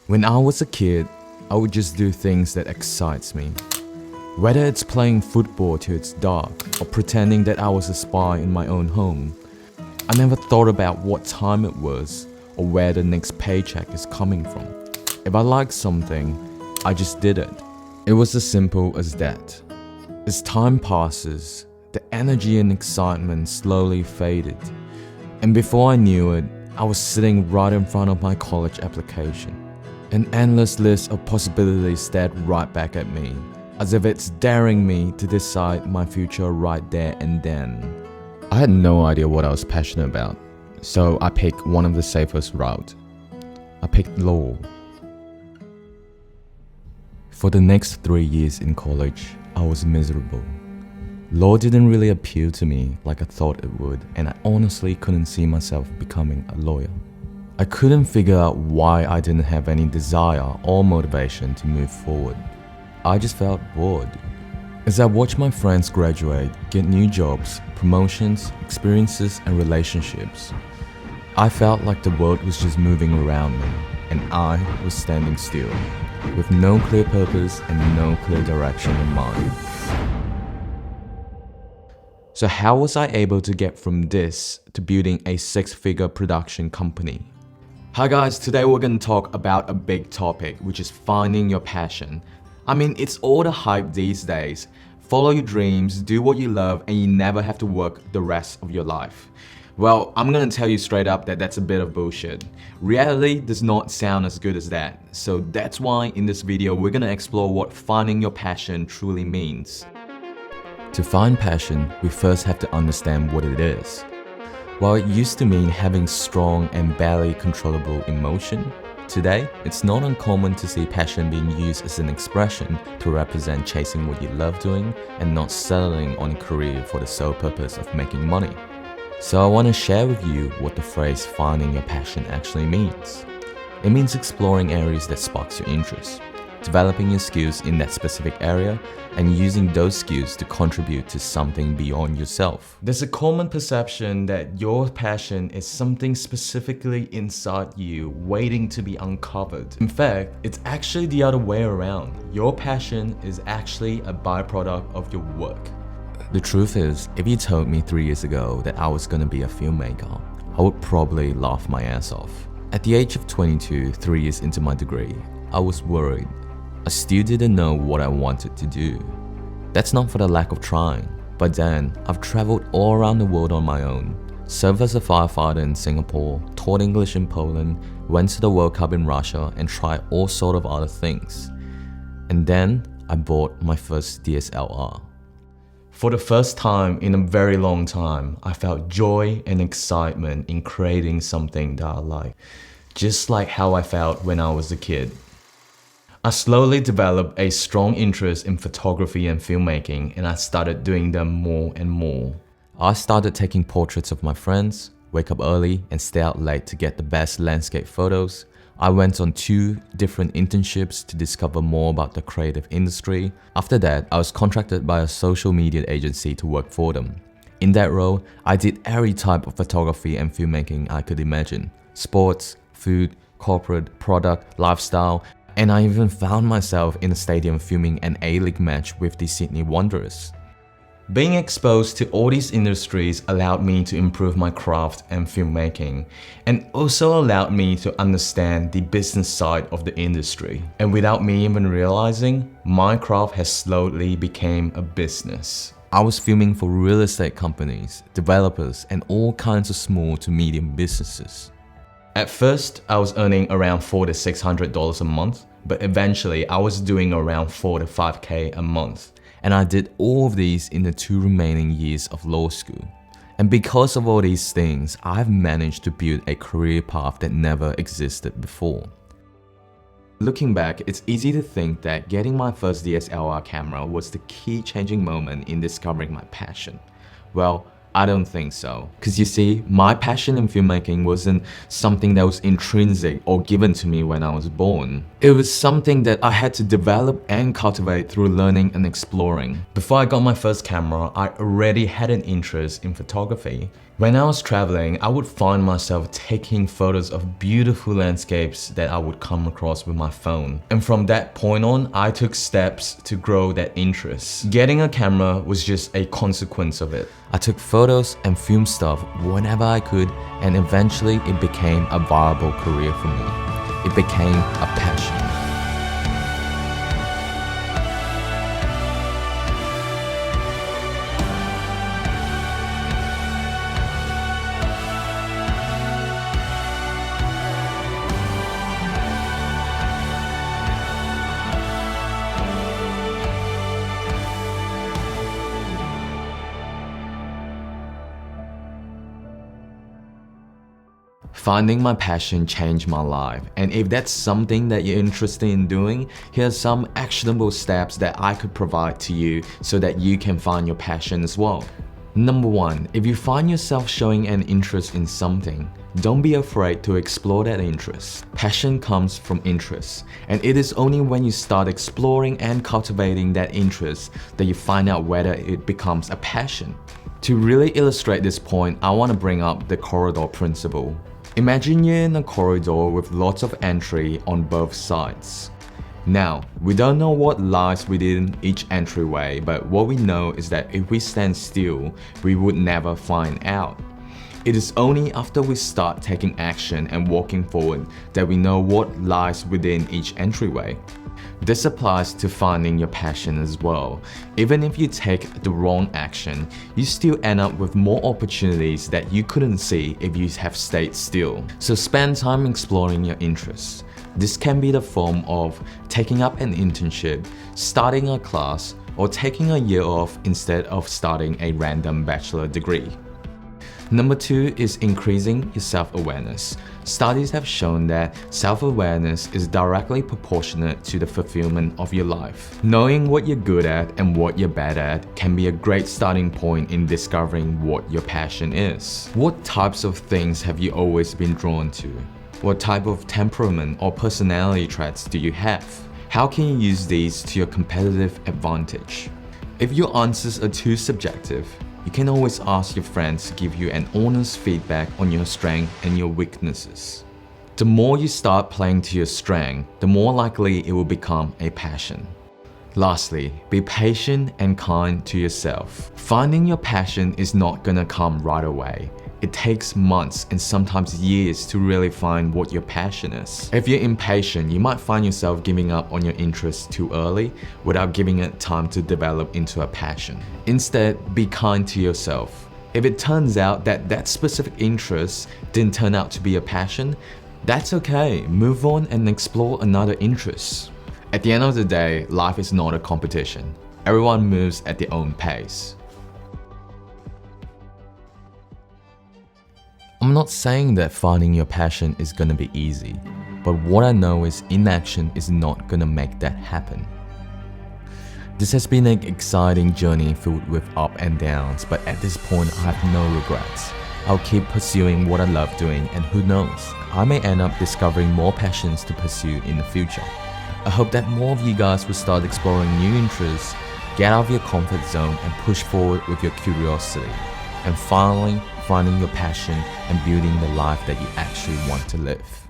When I was a kid, I would just do things that excites me. Whether it's playing football till it's dark or pretending that I was a spy in my own home. I never thought about what time it was or where the next paycheck is coming from. If I liked something, I just did it. It was as simple as that. As time passes, the energy and excitement slowly faded. And before I knew it, I was sitting right in front of my college application. An endless list of possibilities stared right back at me, as if it's daring me to decide my future right there and then. I had no idea what I was passionate about, so I picked one of the safest routes. I picked law. For the next 3 years in college, I was miserable. Law didn't really appeal to me like I thought it would, and I honestly couldn't see myself becoming a lawyer. I couldn't figure out why I didn't have any desire or motivation to move forward. I just felt bored. As I watched my friends graduate, get new jobs, promotions, experiences, and relationships, I felt like the world was just moving around me, and I was standing still, with no clear purpose and no clear direction in mind. So how was I able to get from this to building a 6-figure production company? Hi guys, today we're going to talk about a big topic, which is finding your passion. I mean, it's all the hype these days. Follow your dreams, do what you love, and you never have to work the rest of your life. Well, I'm gonna tell you straight up that that's a bit of bullshit. Reality does not sound as good as that. So that's why in this video, we're gonna explore what finding your passion truly means. To find passion, we first have to understand what it is. While it used to mean having strong and barely controllable emotion, today, it's not uncommon to see passion being used as an expression to represent chasing what you love doing and not settling on a career for the sole purpose of making money. So I want to share with you what the phrase finding your passion actually means. It means exploring areas that sparks your interest, developing your skills in that specific area, and using those skills to contribute to something beyond yourself. There's a common perception that your passion is something specifically inside you waiting to be uncovered. In fact, it's actually the other way around. Your passion is actually a byproduct of your work. The truth is, if you told me 3 years ago that I was gonna be a filmmaker, I would probably laugh my ass off. At the age of 22, 3 years into my degree, I was worried. I still didn't know what I wanted to do. That's not for the lack of trying, but then I've traveled all around the world on my own, served as a firefighter in Singapore, taught English in Poland, went to the World Cup in Russia, and tried all sort of other things. And then I bought my first DSLR. For the first time in a very long time, I felt joy and excitement in creating something that I like, just like how I felt when I was a kid. I slowly developed a strong interest in photography and filmmaking, and I started doing them more and more. I started taking portraits of my friends, wake up early and stay out late to get the best landscape photos. I went on 2 different internships to discover more about the creative industry. After that, I was contracted by a social media agency to work for them. In that role, I did every type of photography and filmmaking I could imagine. Sports, food, corporate, product, lifestyle, and I even found myself in a stadium filming an A-League match with the Sydney Wanderers. Being exposed to all these industries allowed me to improve my craft and filmmaking, and also allowed me to understand the business side of the industry. And without me even realizing, my craft has slowly become a business. I was filming for real estate companies, developers, and all kinds of small to medium businesses. At first, I was earning around $400 to $600 a month, but eventually I was doing around $4 to $5K a month. And I did all of these in the 2 remaining years of law school. And because of all these things, I've managed to build a career path that never existed before. Looking back, it's easy to think that getting my first DSLR camera was the key changing moment in discovering my passion. Well, I don't think so. Because you see, my passion in filmmaking wasn't something that was intrinsic or given to me when I was born. It was something that I had to develop and cultivate through learning and exploring. Before I got my first camera, I already had an interest in photography. When I was traveling, I would find myself taking photos of beautiful landscapes that I would come across with my phone. And from that point on, I took steps to grow that interest. Getting a camera was just a consequence of it. I took photos and filmed stuff whenever I could, and eventually it became a viable career for me. It became a passion. Finding my passion changed my life, and if that's something that you're interested in doing, here are some actionable steps that I could provide to you so that you can find your passion as well. Number 1, if you find yourself showing an interest in something, don't be afraid to explore that interest. Passion comes from interest, and it is only when you start exploring and cultivating that interest that you find out whether it becomes a passion. To really illustrate this point, I want to bring up the corridor principle. Imagine you're in a corridor with lots of entry on both sides. Now, we don't know what lies within each entryway, but what we know is that if we stand still, we would never find out. It is only after we start taking action and walking forward that we know what lies within each entryway. This applies to finding your passion as well. Even if you take the wrong action, you still end up with more opportunities that you couldn't see if you have stayed still. So spend time exploring your interests. This can be the form of taking up an internship, starting a class, or taking a year off instead of starting a random bachelor degree. Number 2 is increasing your self-awareness. Studies have shown that self-awareness is directly proportionate to the fulfillment of your life. Knowing what you're good at and what you're bad at can be a great starting point in discovering what your passion is. What types of things have you always been drawn to? What type of temperament or personality traits do you have? How can you use these to your competitive advantage? If your answers are too subjective, you can always ask your friends to give you an honest feedback on your strengths and your weaknesses. The more you start playing to your strength, the more likely it will become a passion. Lastly, be patient and kind to yourself. Finding your passion is not gonna come right away. It takes months and sometimes years to really find what your passion is. If you're impatient, you might find yourself giving up on your interests too early without giving it time to develop into a passion. Instead, be kind to yourself. If it turns out that that specific interest didn't turn out to be a passion, that's okay. Move on and explore another interest. At the end of the day, life is not a competition. Everyone moves at their own pace. I'm not saying that finding your passion is gonna be easy, but what I know is inaction is not gonna make that happen. This has been an exciting journey filled with up and downs, but at this point I have no regrets. I'll keep pursuing what I love doing, and who knows, I may end up discovering more passions to pursue in the future. I hope that more of you guys will start exploring new interests, get out of your comfort zone and push forward with your curiosity. And finally, finding your passion and building the life that you actually want to live.